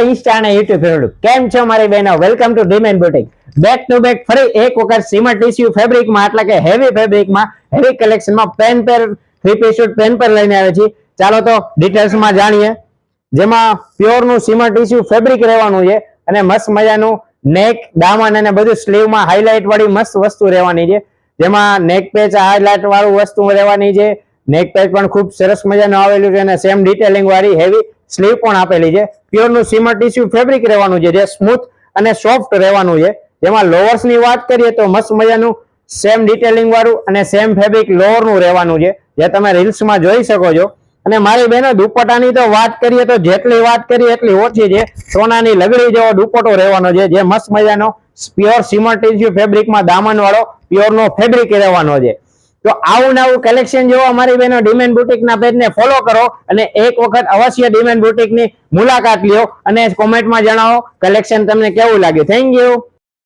Insta અને YouTube favourite કેમ છો મારી બહેનો વેલકમ ટુ ડીમેન બુટીક બેક ટુ બેક ફરી એક વખત સીમા ટીસ્યુ ફેબ્રિકમાં એટલે કે હેવી ફેબ્રિકમાં હેવી કલેક્શનમાં પેન પર થ્રી પીસ સૂટ પેન પર લઈને આવે છે। ચાલો તો ડિટેલ્સમાં જાણીએ। જેમાં પ્યોર નું સીમા ટીસ્યુ ફેબ્રિક રહેવાનું છે અને મસ્ત મજાનું નેક દામન અને બધું સ્લીવમાં હાઇલાઇટ વાળી મસ્ત વસ્તુ રહેવાની છે। જેમાં નેક પેચ હાઇલાઇટ વાળું વસ્તુ રહેવાની છે। નેક પેચ પણ ખૂબ સરસ મજાનું આવેલું છે અને સેમ ડિટેલિંગ વાળી હેવી સ્લીવ પણ આપેલી છે। પ્યોર નું સીમા ટીસ્યુ ફેબ્રિક રહેવાનું છે જે સ્મૂથ અને સોફ્ટ રહેવાનું છે। જેમાં લોવર્સ ની વાત કરીએ તો મસ્ત મજાનું સેમ ડિટેલિંગ વાળું અને સેમ ફેબ્રિક લોવર નું રહેવાનું છે જે તમે રીલ્સ માં જોઈ શકો છો। અને મારી બહેનો દુપટ્ટાની તો વાત કરીએ તો જેટલી વાત કરીએ એટલી ઓછી છે। સોનાની લગડી જેવો દુપટ્ટો રહેવાનો છે જે મસ્ત મજાનો પ્યોર સીમા ટીસ્યુ ફેબ્રિકમાં દામન વાળો પ્યોર નો ફેબ્રિક રહેવાનો છે। તો આવું નવું કલેક્શન જોવા મારી બહેનો ડીમેન બુટીક ના પેજ ને ફોલો કરો અને એક વખત અવશ્ય ડીમેન બુટીક ની મુલાકાત લ્યો અને કોમેન્ટમાં જણાવો કલેક્શન તમને કેવું લાગ્યું। Thank you.